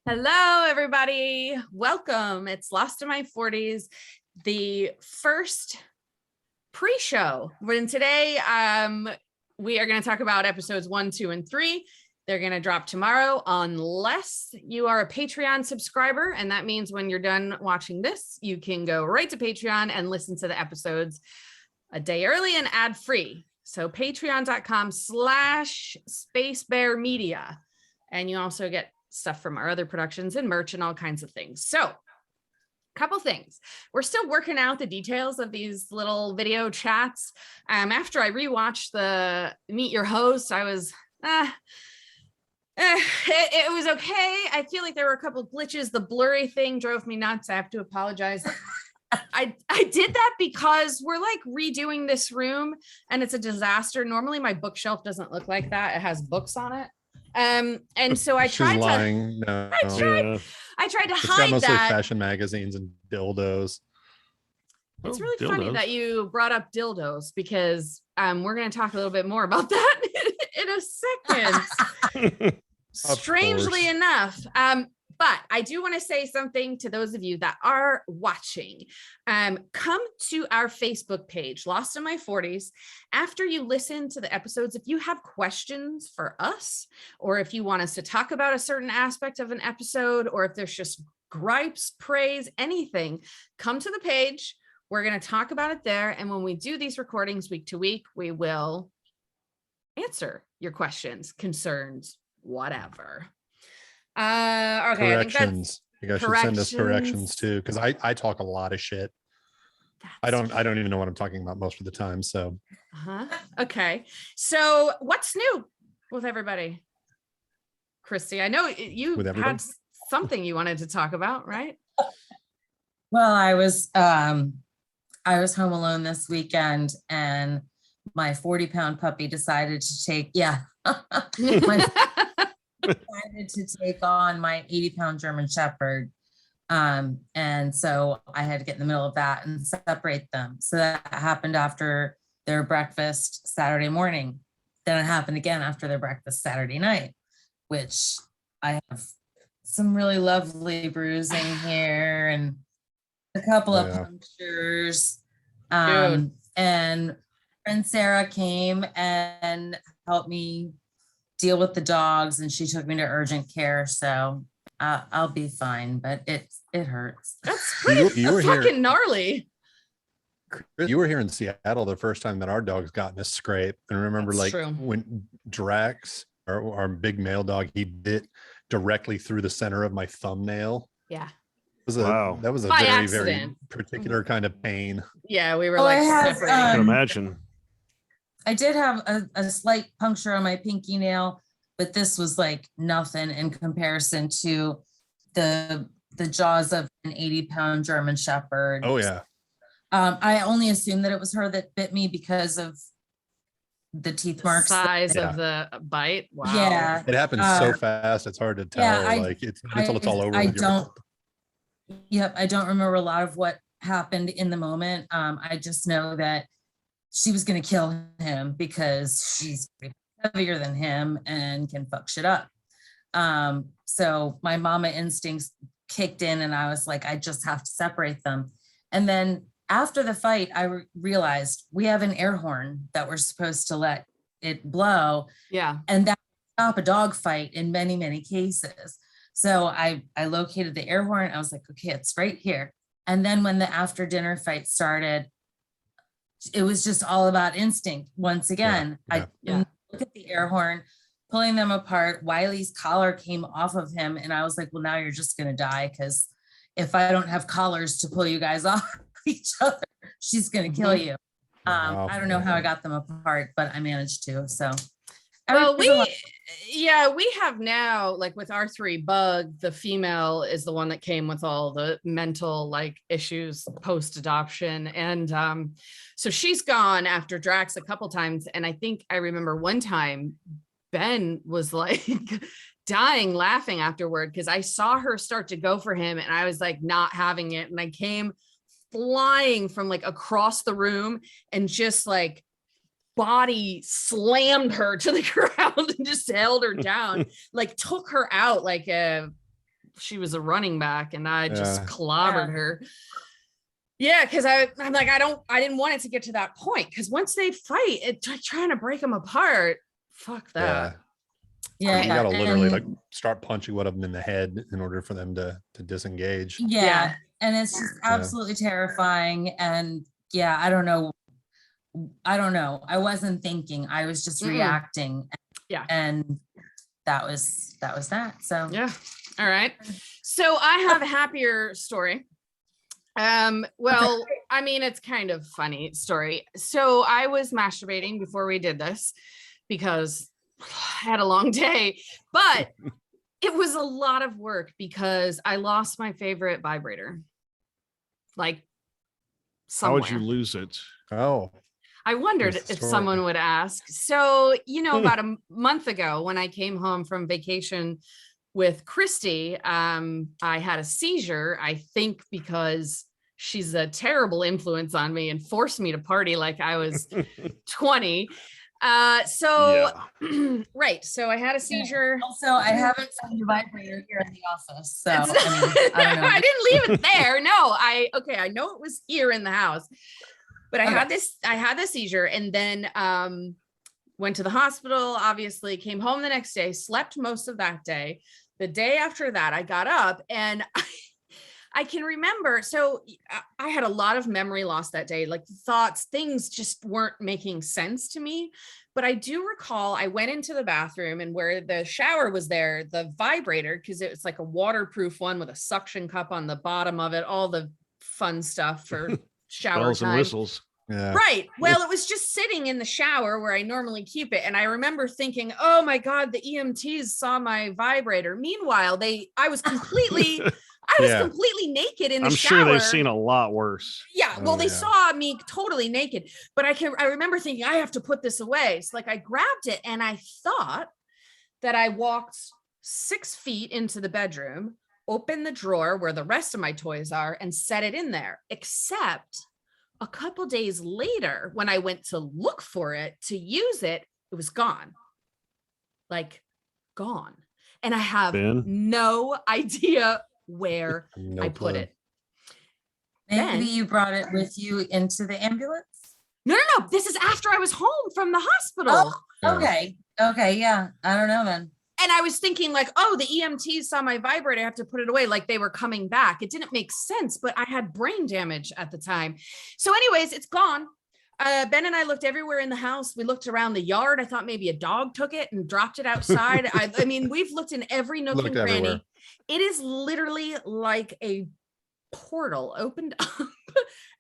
Hello, everybody. Welcome. It's Lost in My 40s, the first pre-show. When today, we are going to talk about episodes 1, 2, and 3. They're going to drop tomorrow unless you are a Patreon subscriber. And that means when you're done watching this, you can go right to Patreon and listen to the episodes a day early and ad-free. So patreon.com/spacebearmedia. And you also get stuff from our other productions and merch and all kinds of things. So couple things. We're still working out the details of these little video chats. After I rewatched the Meet Your Host, I was, it was okay. I feel like there were a couple of glitches. The blurry thing drove me nuts. I have to apologize. I did that because we're like redoing this room and it's a disaster. Normally my bookshelf doesn't look like that. It has books on it. And so I tried lying. No. I tried to It's hide got mostly that. fashion magazines and dildos. It's really funny that you brought up dildos because we're going to talk a little bit more about that in a second. Strangely enough. But I do want to say something to those of you that are watching. Come to our Facebook page, Lost in My 40s. After you listen to the episodes, if you have questions for us, or if you want us to talk about a certain aspect of an episode, or if there's just gripes, praise, anything, come to the page. We're going to talk about it there. And when we do these recordings week to week, we will answer your questions, concerns, whatever. Okay. Corrections. You guys should send us corrections too, because I talk a lot of shit. I don't even know what I'm talking about most of the time. So okay. So what's new with everybody? Christy, I know you had something you wanted to talk about, right? Well, I was home alone this weekend and my 40-pound puppy decided to take decided to take on my 80-pound German Shepherd. And so I had to get in the middle of that and separate them. So that happened after their breakfast Saturday morning. Then it happened again after their breakfast Saturday night, which I have some really lovely bruising here and a couple of punctures. And friend Sarah came and helped me deal with the dogs, and she took me to urgent care, so I'll be fine, but it hurts. That's pretty fucking gnarly. You were here in Seattle the first time that our dogs got in a scrape, and remember when Drax, our big male dog, he bit directly through the center of my thumbnail. Yeah. That was a very particular kind of pain. Yeah, we were I can imagine. I did have a slight puncture on my pinky nail, but this was like nothing in comparison to the jaws of an 80-pound German Shepherd. Oh yeah. I only assumed that it was her that bit me because of the teeth marks. Size of the bite. Wow. Yeah. It happens so fast. It's hard to tell. Until it's all over. I don't remember a lot of what happened in the moment. I just know that she was going to kill him because she's heavier than him and can fuck shit up. So my mama instincts kicked in and I was like, I just have to separate them. And then after the fight, I realized we have an air horn that we're supposed to let it blow. Yeah. And that would stop a dog fight in many, many cases. So I located the air horn. I was like, okay, it's right here. And then when the after dinner fight started, it was just all about instinct. Once again, I look at the air horn, pulling them apart. Wiley's collar came off of him. And I was like, well, now you're just going to die. Because if I don't have collars to pull you guys off each other, she's going to kill you. I don't know how I got them apart, but I managed to. So, well, we have now, like with R3 Bug, the female is the one that came with all the mental issues post adoption. And so she's gone after Drax a couple times. And I think I remember one time Ben was dying laughing afterward because I saw her start to go for him and I was not having it. And I came flying from across the room and just body slammed her to the ground and just held her down, took her out like a she was a running back and I just clobbered her. Yeah, because I'm like, I didn't want it to get to that point, because once they fight, trying to break them apart, fuck that. Yeah, you gotta literally like start punching one of them in the head in order for them to disengage. Yeah, and it's just absolutely terrifying. And yeah, I don't know. I wasn't thinking. I was just reacting. Yeah, and that was that. So yeah. All right. So I have a happier story. Well, I mean, it's kind of funny story. So I was masturbating before we did this because I had a long day, but it was a lot of work because I lost my favorite vibrator. Like, somewhere. How would you lose it? Oh, I wondered if someone would ask. So, about a month ago when I came home from vacation with Christy, I had a seizure, I think because she's a terrible influence on me and forced me to party like I was 20. Right. So I had a seizure. Also, I haven't found your vibrator here in the office. So I don't know. I didn't leave it there. No, I know it was here in the house, but I had this seizure, and then went to the hospital, obviously came home the next day, slept most of that day. The day after that, I got up and I can remember. So I had a lot of memory loss that day, like thoughts, things just weren't making sense to me. But I do recall I went into the bathroom, and where the shower was there, the vibrator, because it was like a waterproof one with a suction cup on the bottom of it, all the fun stuff for shower bells time. And whistles. Yeah. Right. Well, it was just sitting in the shower where I normally keep it. And I remember thinking, oh my God, the EMTs saw my vibrator. Meanwhile, I was completely naked in the shower. I'm sure they've seen a lot worse. Yeah. Well, they saw me totally naked, but I remember thinking, I have to put this away. So like I grabbed it, and I thought that I walked 6 feet into the bedroom, opened the drawer where the rest of my toys are, and set it in there. Except a couple days later, when I went to look for it to use it, it was gone. Like, gone. And I have no idea where I put it. Maybe you brought it with you into the ambulance? No. This is after I was home from the hospital. Oh, okay. Yeah. I don't know then. And I was thinking like, oh, the EMTs saw my vibrator, I have to put it away, like they were coming back. It didn't make sense, but I had brain damage at the time. So anyways, it's gone. Ben and I looked everywhere in the house. We looked around the yard. I thought maybe a dog took it and dropped it outside. I mean, we've looked in every nook and cranny. Everywhere. It is literally like a portal opened up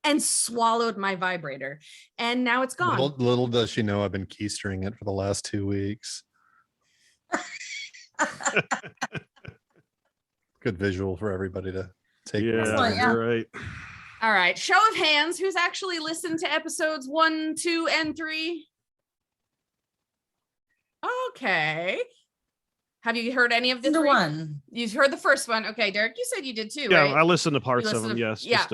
and swallowed my vibrator. And now it's gone. Little does she know I've been keystering it for the last 2 weeks. Good visual for everybody to take. Yeah, you're right. All right. Show of hands. Who's actually listened to episodes 1, 2, and 3? Okay. Have you heard any of the three? One. You've heard the first one. Okay, Derek, you said you did too, yeah, right? I listened to parts of them. Yes. Yeah.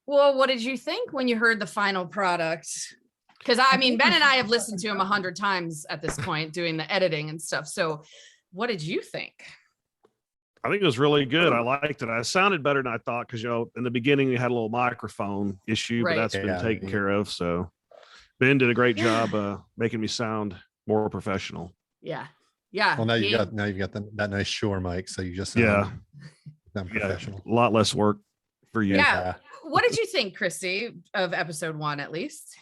Well, what did you think when you heard the final product? Because I mean, Ben and I have listened to him 100 times at this point, doing the editing and stuff. So what did you think? I think it was really good. I liked it. I sounded better than I thought because, in the beginning we had a little microphone issue, but that's been taken care of. So Ben did a great job making me sound more professional. Yeah. Well, now you've got that nice Shure mic, so you just sound professional. A lot less work for you. Yeah. What did you think, Christy, of episode 1 at least?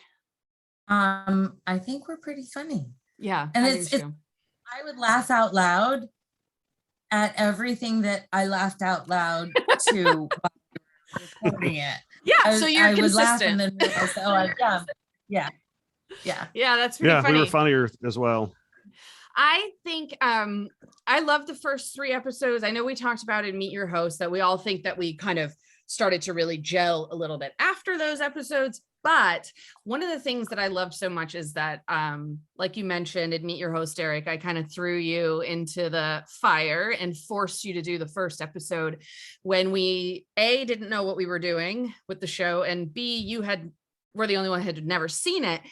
I think we're pretty funny. Yeah. And I would laugh out loud at everything that I laughed out loud to while we were recording it. Yeah. So you're consistent. I would laugh and then realize, yeah. That's pretty funny. We were funnier as well. I think I love the first 3 episodes. I know we talked about in Meet Your Host that we all think that we kind of started to really gel a little bit after those episodes. But one of the things that I loved so much is that, like you mentioned in Meet Your Host, Derek, I kind of threw you into the fire and forced you to do the first episode when we, A, didn't know what we were doing with the show, and B, were the only one who had never seen it.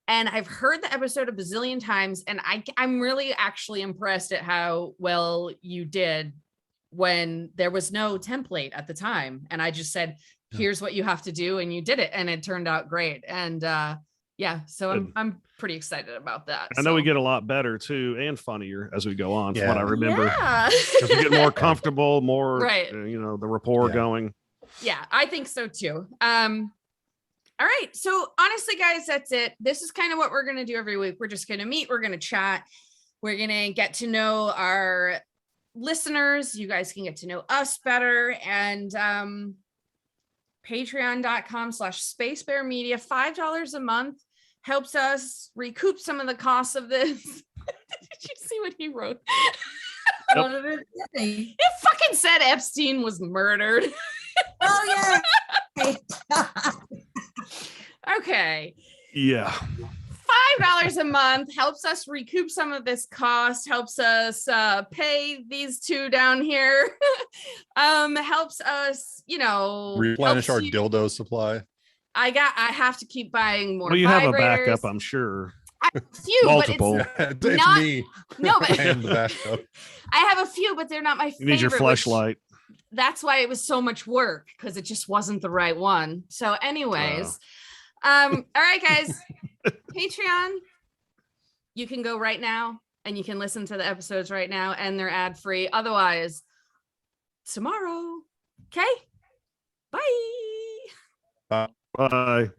And I've heard the episode a bazillion times, and I'm really actually impressed at how well you did when there was no template at the time. And I just said, here's what you have to do. And you did it. And it turned out great. And so I'm pretty excited about that. I know we get a lot better too and funnier as we go on, from what I remember. Yeah. Because we get more comfortable, more, right. The rapport going. Yeah, I think so too. All right. So honestly, guys, that's it. This is kind of what we're going to do every week. We're just going to meet. We're going to chat. We're going to get to know our listeners. You guys can get to know us better. And patreon.com/spacebearmedia, $5 a month helps us recoup some of the costs of this. Did you see what he wrote? It fucking said Epstein was murdered. Oh yeah. Okay. Yeah. $5 a month helps us recoup some of this cost, helps us pay these two down here. Helps us, replenish our dildo supply. I have to keep buying more. Well, you vibrators. have a backup, I'm sure. I have a few, multiple. But it's not me. No, but and the backup. I have a few, but they're not my favorite. You need your fleshlight. That's why it was so much work, because it just wasn't the right one. So anyways, all right, guys, Patreon, you can go right now and you can listen to the episodes right now and they're ad free. Otherwise, tomorrow. Okay. Bye. Bye.